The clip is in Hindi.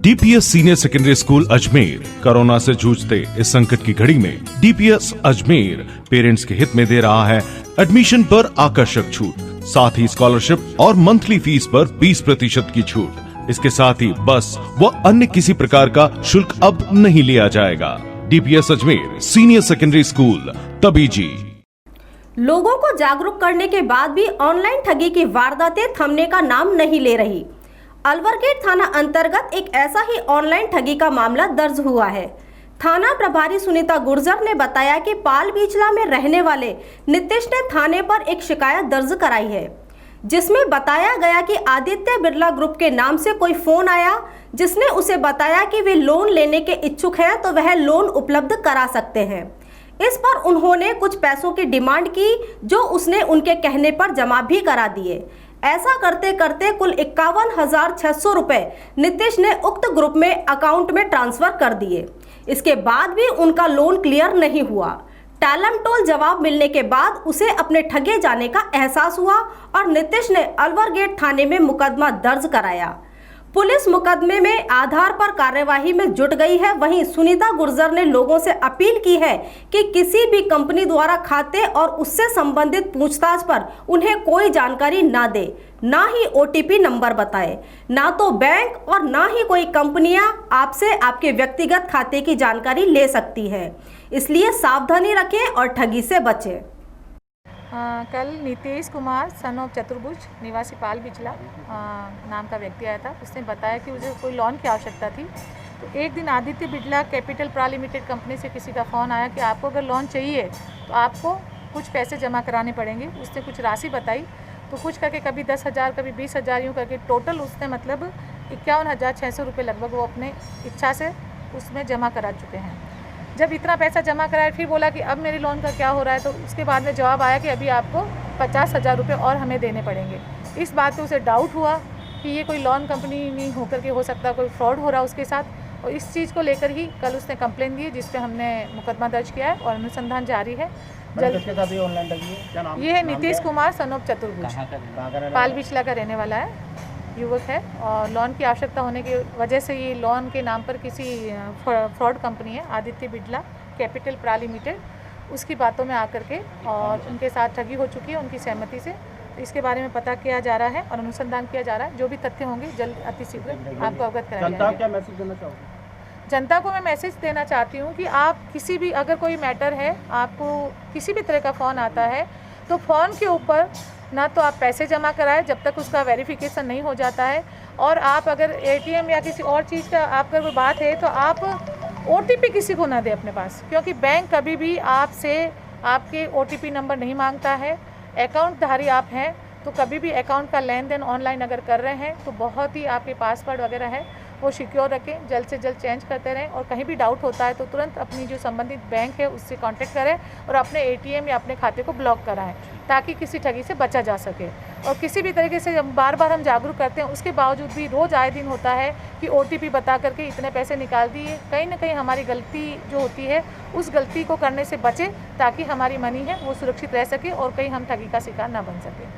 DPS senior secondary school Ajmer corona से जूझते इस संकट की घड़ी में डीपीएस अजमेर पेरेंट्स के हित में दे रहा है एडमिशन पर आकर्षक छूट, साथ ही स्कॉलरशिप और मंथली फीस पर 20% की छूट। इसके साथ ही बस व अन्य किसी प्रकार का शुल्क अब नहीं लिया जाएगा। DPS Ajmer senior secondary school Tabiji. लोगों को जागरूक करने के बाद भी ऑनलाइन ठगी की वारदातें थमने का नाम नहीं ले रही। अलवर गेट थाना अंतर्गत एक ऐसा ही ऑनलाइन ठगी का मामला दर्ज हुआ है। थाना प्रभारी सुनीता गुर्जर ने बताया कि पाल बिचला में रहने वाले नितिश ने थाने पर एक शिकायत दर्ज कराई है, जिसमें बताया गया कि आदित्य बिरला ग्रुप के नाम से कोई फोन आया, जिसने उसे बताया कि वे लोन लेने के इच्छुक हैं तो वह लोन उपलब्ध करा सकते हैं। इस पर उन्होंने कुछ पैसों की डिमांड की, जो उसने उनके कहने पर जमा भी करा दिए। ऐसा करते करते कुल 51,600 रुपए नितिश ने उक्त ग्रुप में अकाउंट में ट्रांसफर कर दिए। इसके बाद भी उनका लोन क्लियर नहीं हुआ। टालम टोल जवाब मिलने के बाद उसे अपने ठगे जाने का एहसास हुआ और नितिश ने अलवर गेट थाने में मुकदमा दर्ज कराया। पुलिस मुकदमे में आधार पर कार्यवाही में जुट गई है। वहीं सुनीता गुर्जर ने लोगों से अपील की है कि किसी भी कंपनी द्वारा खाते और उससे संबंधित पूछताछ पर उन्हें कोई जानकारी ना दे, ना ही ओटीपी नंबर बताए, ना तो बैंक और ना ही कोई कंपनियां आपसे आपके व्यक्तिगत खाते की जानकारी ले सकती है। इसलिए सावधानी रखें और ठगी से बचें। कल नीतीश कुमार सन ऑफ चतुर्भुज निवासी पाल बिचला नाम का व्यक्ति आया था। उसने बताया कि मुझे कोई लोन की आवश्यकता थी। तो एक दिन आदित्य बिरला कैपिटल प्रा लिमिटेड कंपनी से किसी का फ़ोन आया कि आपको अगर लोन चाहिए तो आपको कुछ पैसे जमा कराने पड़ेंगे। उसने कुछ राशि बताई, तो कुछ करके कभी 10,000 कभी 20,000 यूँ करके टोटल उसने मतलब 51,600 रुपये लगभग वो अपने इच्छा से उसमें जमा करा चुके हैं। जब इतना पैसा जमा कराया, फिर बोला कि अब मेरे लोन का क्या हो रहा है, तो उसके बाद में जवाब आया कि अभी आपको 50,000 रुपये और हमें देने पड़ेंगे। इस बात पे उसे डाउट हुआ कि ये कोई लोन कंपनी नहीं होकर के हो सकता, कोई फ्रॉड हो रहा उसके साथ। और इस चीज़ को लेकर ही कल उसने कंप्लेन दी, जिस पे हमने मुकदमा दर्ज किया है और अनुसंधान जारी है। ये है नीतीश कुमार सन ऑफ चतुर्भुज, पाल बिचला का रहने वाला है, युवक है। और लोन की आवश्यकता होने की वजह से ये लोन के नाम पर किसी फ्रॉड कंपनी है आदित्य बिरला कैपिटल प्रा लिमिटेड, उसकी बातों में आकर के और उनके साथ ठगी हो चुकी है उनकी सहमति से। इसके बारे में पता किया जा रहा है और अनुसंधान किया जा रहा है। जो भी तथ्य होंगे जल्द अतिशीघ्र आपको अवगत कराया जाएगा। क्या मैसेज देना चाहोगे? जनता को मैं मैसेज देना चाहती हूँ कि आप किसी भी अगर कोई मैटर है, आपको किसी भी तरह का फ़ोन आता है, तो फ़ोन के ऊपर ना तो आप पैसे जमा कराएं जब तक उसका वेरिफिकेशन नहीं हो जाता है। और आप अगर एटीएम या किसी और चीज़ का आपका कोई बात है तो आप ओटीपी किसी को ना दें अपने पास, क्योंकि बैंक कभी भी आपसे आपके ओटीपी नंबर नहीं मांगता है। अकाउंट धारी आप हैं तो कभी भी अकाउंट का लेन देन ऑनलाइन अगर कर रहे हैं तो बहुत ही आपके पासवर्ड वगैरह है वो सिक्योर रखें, जल्द से जल्द चेंज करते रहें। और कहीं भी डाउट होता है तो तुरंत अपनी जो संबंधित बैंक है उससे कांटेक्ट करें और अपने एटीएम या अपने खाते को ब्लॉक कराएं, ताकि किसी ठगी से बचा जा सके। और किसी भी तरीके से बार बार हम जागरूक करते हैं, उसके बावजूद भी रोज़ आए दिन होता है कि ओटीपी बता करके इतने पैसे निकाल दिए। कहीं ना कहीं हमारी गलती जो होती है उस गलती को करने से बचें, ताकि हमारी मनी है वो सुरक्षित रह सके और कहीं हम ठगी का शिकार ना बन सके।